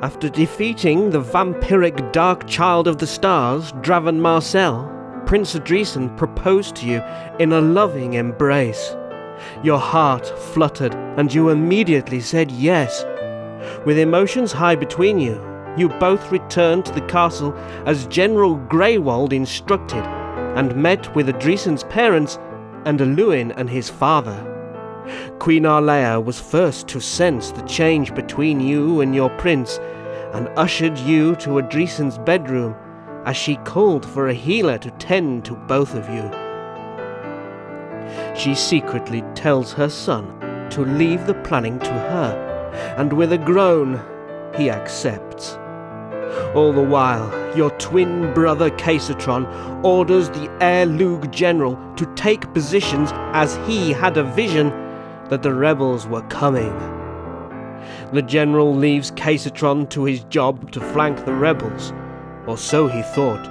After defeating the vampiric dark child of the stars, Draven Marcel, Prince Adresin proposed to you in a loving embrace. Your heart fluttered, and you immediately said yes. With emotions high between you, you both returned to the castle as General Greywald instructed, and met with Adresin's parents and Elluin and his father. Queen Alea was first to sense the change between you and your prince, and ushered you to Adresin's bedroom as she called for a healer to tend to both of you. She secretly tells her son to leave the planning to her, and with a groan, he accepts. All the while, your twin brother Keasatran orders the Aear Lug general to take positions as he had a vision that the rebels were coming. The general leaves Keasatran to his job to flank the rebels, or so he thought.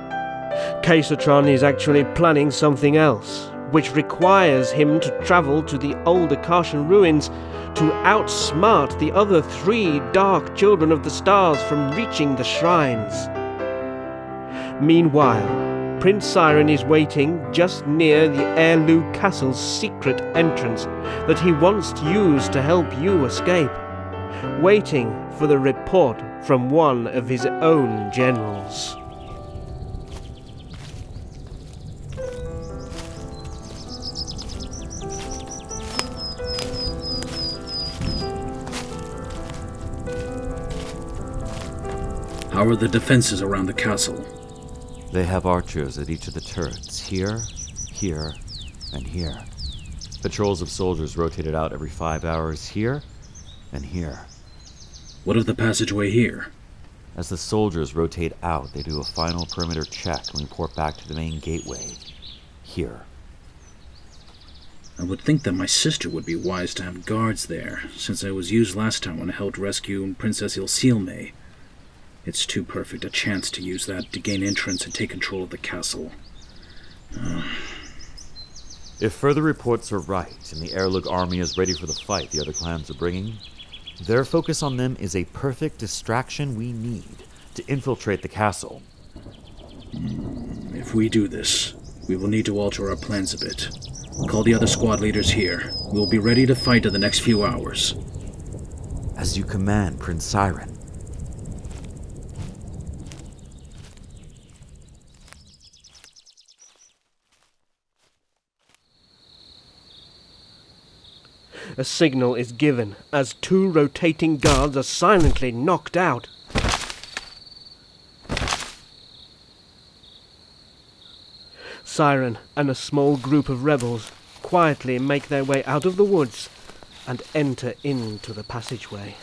Keasatran is actually planning something else, which requires him to travel to the old Akashan ruins to outsmart the other 3 dark children of the stars from reaching the shrines. Meanwhile, Prince Cyran is waiting just near the Aear Lug castle's secret entrance that he wants to use to help you escape, waiting for the report from one of his own generals. How are the defenses around the castle? They have archers at each of the turrets, here, here, and here. Patrols of soldiers rotated out every 5 hours here and here. What of the passageway here? As the soldiers rotate out, they do a final perimeter check and report back to the main gateway, here. I would think that my sister would be wise to have guards there, since I was used last time when I helped rescue Princess Isilme. It's too perfect a chance to use that to gain entrance and take control of the castle. If further reports are right, and the Aear Lug army is ready for the fight the other clans are bringing, their focus on them is a perfect distraction we need to infiltrate the castle. If we do this, we will need to alter our plans a bit. Call the other squad leaders here. We will be ready to fight in the next few hours. As you command, Prince Cyran. A signal is given as 2 rotating guards are silently knocked out. Cyran and a small group of rebels quietly make their way out of the woods and enter into the passageway.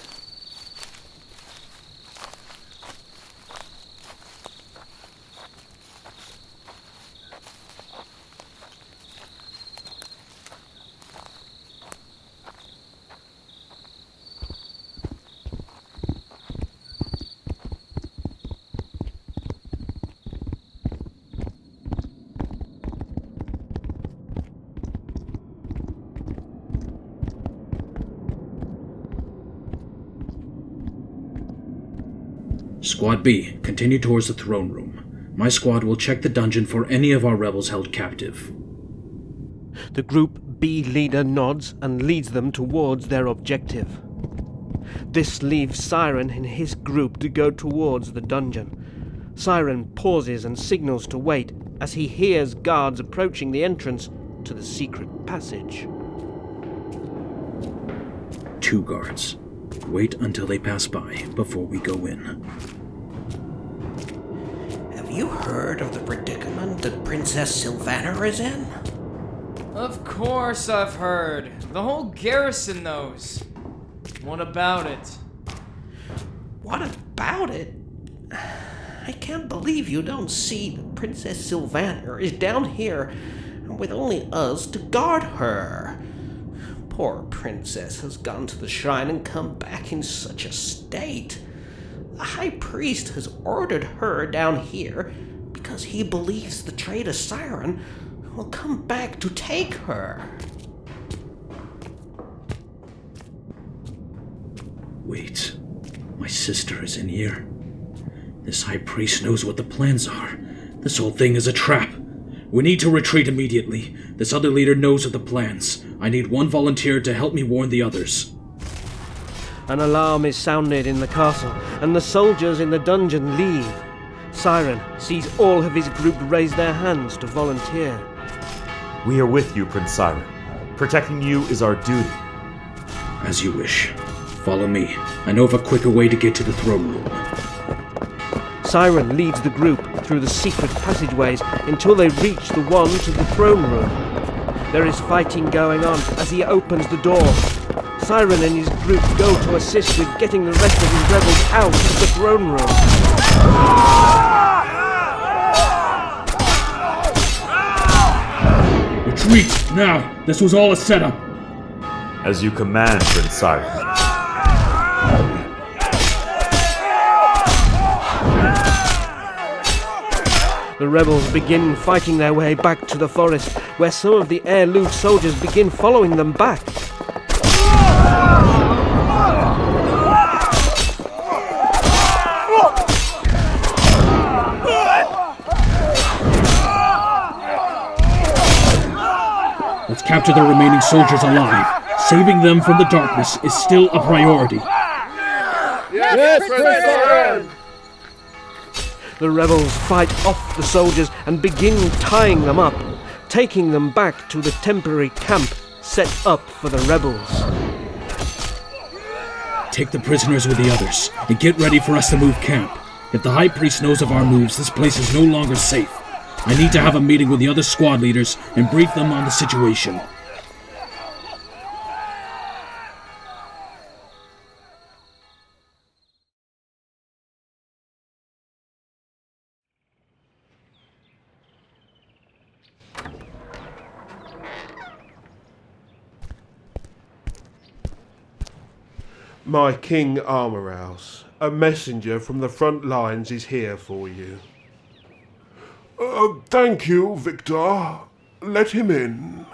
Squad B, continue towards the throne room. My squad will check the dungeon for any of our rebels held captive. The Group B leader nods and leads them towards their objective. This leaves Cyran and his group to go towards the dungeon. Cyran pauses and signals to wait as he hears guards approaching the entrance to the secret passage. 2 guards. Wait until they pass by before we go in. Have you heard of the predicament that Princess Sylvaner is in? Of course I've heard. The whole garrison knows. What about it? What about it? I can't believe you don't see that Princess Sylvaner is down here with only us to guard her. Poor princess has gone to the shrine and come back in such a state. The High Priest has ordered her down here because he believes the traitor Cyran will come back to take her. Wait. My sister is in here. This High Priest knows what the plans are. This whole thing is a trap. We need to retreat immediately. This other leader knows of the plans. I need one volunteer to help me warn the others. An alarm is sounded in the castle, and the soldiers in the dungeon leave. Cyran sees all of his group raise their hands to volunteer. We are with you, Prince Cyran. Protecting you is our duty. As you wish. Follow me. I know of a quicker way to get to the throne room. Cyran leads the group through the secret passageways until they reach the one to the throne room. There is fighting going on as he opens the door. Cyran and his group go to assist with getting the rest of his rebels out of the throne room. Retreat, now! This was all a setup! As you command, Prince Cyran. The rebels begin fighting their way back to the forest, where some of the Aear Lug soldiers begin following them back. Let's capture the remaining soldiers alive. Saving them from the darkness is still a priority. Yes, Prince Cyran! The rebels fight off the soldiers and begin tying them up, taking them back to the temporary camp set up for the rebels. Take the prisoners with the others, and get ready for us to move camp. If the High Priest knows of our moves, this place is no longer safe. I need to have a meeting with the other squad leaders and brief them on the situation. My King Armorhouse, a messenger from the front lines is here for you. Thank you, Victor. Let him in.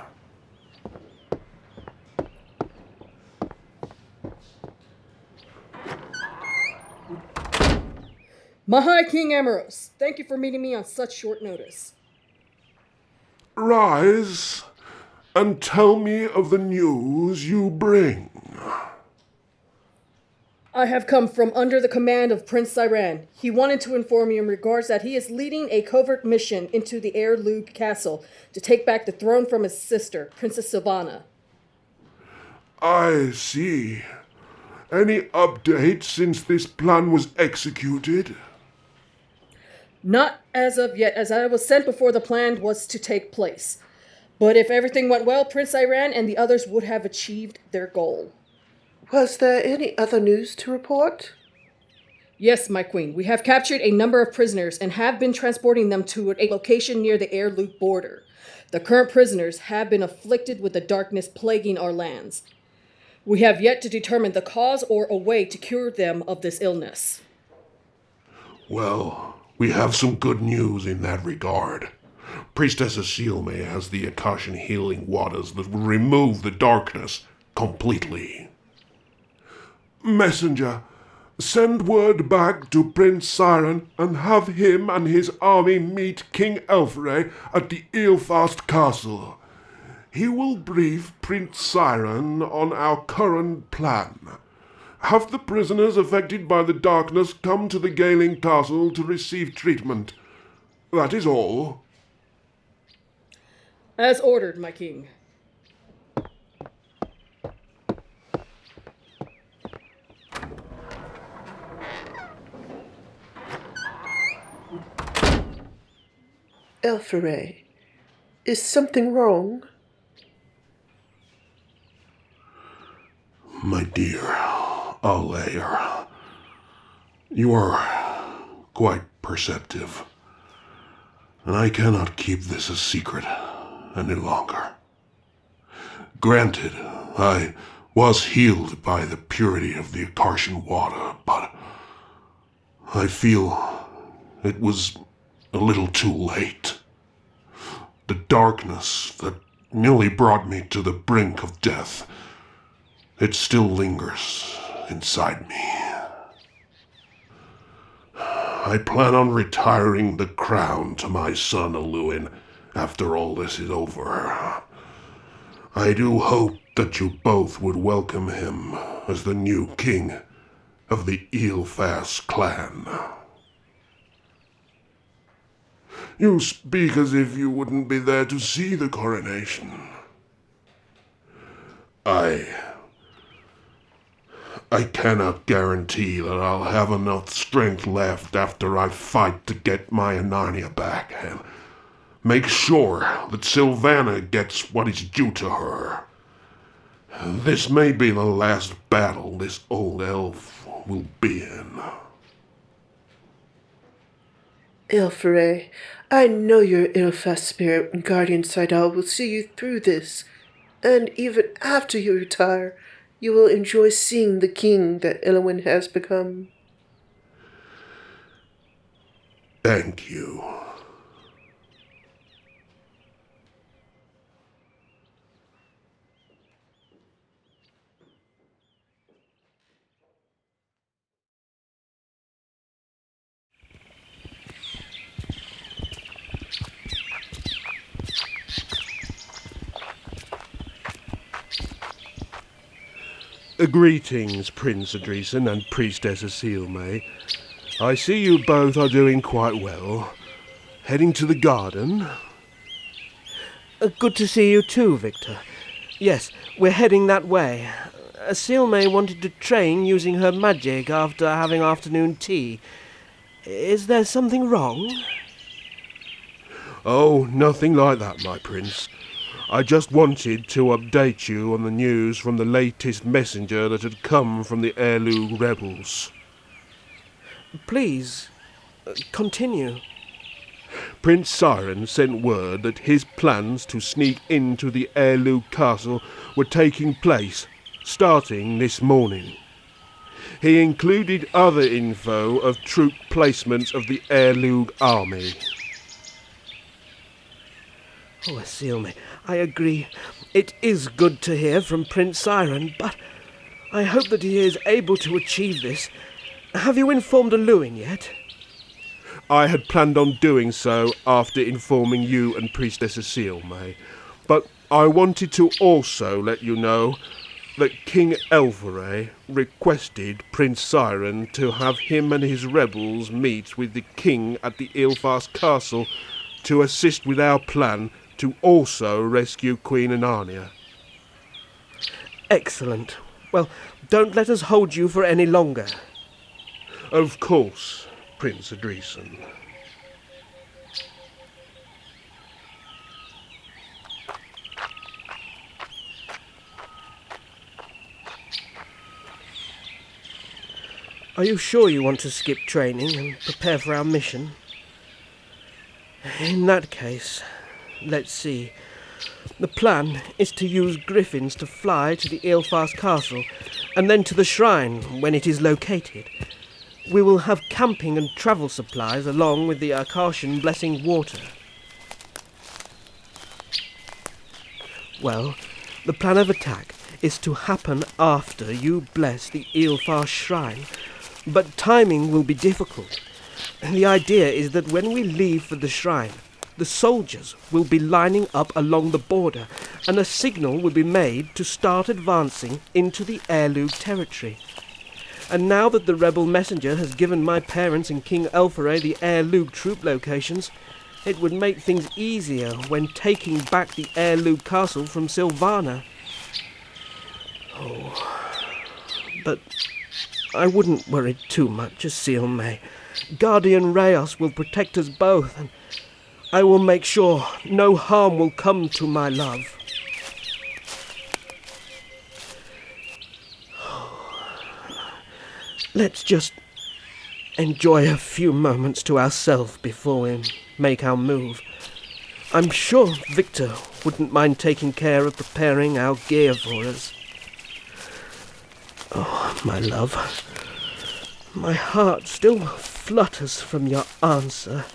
My High King Amoros, thank you for meeting me on such short notice. Rise and tell me of the news you bring. I have come from under the command of Prince Cyran. He wanted to inform you in regards that he is leading a covert mission into the Aear Lug castle to take back the throne from his sister, Princess Sylvana. I see. Any updates since this plan was executed? Not as of yet, as I was sent before the plan was to take place. But if everything went well, Prince Cyran and the others would have achieved their goal. Was there any other news to report? Yes, my queen. We have captured a number of prisoners and have been transporting them to a location near the Aear Lug border. The current prisoners have been afflicted with the darkness plaguing our lands. We have yet to determine the cause or a way to cure them of this illness. Well, we have some good news in that regard. Priestess Isilme has the Akashan healing waters that will remove the darkness completely. Messenger, send word back to Prince Cyran and have him and his army meet King Alferaid at the Eelfast Castle. He will brief Prince Cyran on our current plan. Have the prisoners affected by the darkness come to the Gailing Castle to receive treatment. That is all. As ordered, my king. Alferaid, is something wrong? My dear Alea, you are quite perceptive, and I cannot keep this a secret any longer. Granted, I was healed by the purity of the Akashan water, but I feel it was a little too late. The darkness that nearly brought me to the brink of death, it still lingers inside me. I plan on retiring the crown to my son Elluin after all this is over. I do hope that you both would welcome him as the new king of the Eelfast clan. You speak as if you wouldn't be there to see the coronation. I cannot guarantee that I'll have enough strength left after I fight to get my Anania back and make sure that Sylvana gets what is due to her. This may be the last battle this old elf will be in. Alferaid, I know your Eelfast spirit and guardian Sidal will see you through this, and even after you retire, you will enjoy seeing the king that Elluin has become. Thank you. Greetings, Prince Adresin and Priestess Isilme. I see you both are doing quite well. Heading to the garden? Good to see you too, Victor. Yes, we're heading that way. Isilme wanted to train using her magic after having afternoon tea. Is there something wrong? Oh, nothing like that, my prince. I just wanted to update you on the news from the latest messenger that had come from the Aear Lug rebels. Please, continue. Prince Cyran sent word that his plans to sneak into the Aear Lug castle were taking place, starting this morning. He included other info of troop placements of the Aear Lug army. Oh, Isilme, I agree. It is good to hear from Prince Cyran, but I hope that he is able to achieve this. Have you informed Elluin yet? I had planned on doing so after informing you and Priestess Isilme, but I wanted to also let you know that King Alferaid requested Prince Cyran to have him and his rebels meet with the king at the Eelfast castle to assist with our plan to also rescue Queen Anania. Excellent. Well, don't let us hold you for any longer. Of course, Prince Adresin. Are you sure you want to skip training and prepare for our mission? In that case, let's see. The plan is to use griffins to fly to the Eelfast castle and then to the shrine when it is located. We will have camping and travel supplies along with the Akashan blessing water. Well, the plan of attack is to happen after you bless the Eelfast shrine, but timing will be difficult. The idea is that when we leave for the shrine, the soldiers will be lining up along the border, and a signal will be made to start advancing into the Aear Lug territory. And now that the rebel messenger has given my parents and King Alferaid the Aear Lug troop locations, it would make things easier when taking back the Aear Lug castle from Sylvana. Oh, but I wouldn't worry too much, Isilme. Guardian Rayos will protect us both, and I will make sure no harm will come to my love. Let's just enjoy a few moments to ourselves before we make our move. I'm sure Victor wouldn't mind taking care of preparing our gear for us. Oh, my love. My heart still flutters from your answer.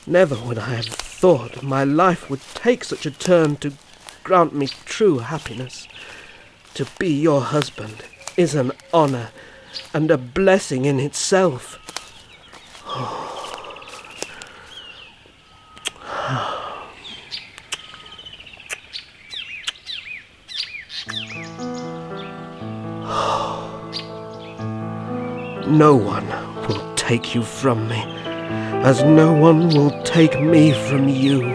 Never would I have thought my life would take such a turn to grant me true happiness. To be your husband is an honour and a blessing in itself. No one will take you from me, as no one will take me from you.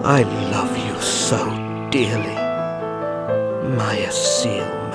I love you so dearly, my Isilme.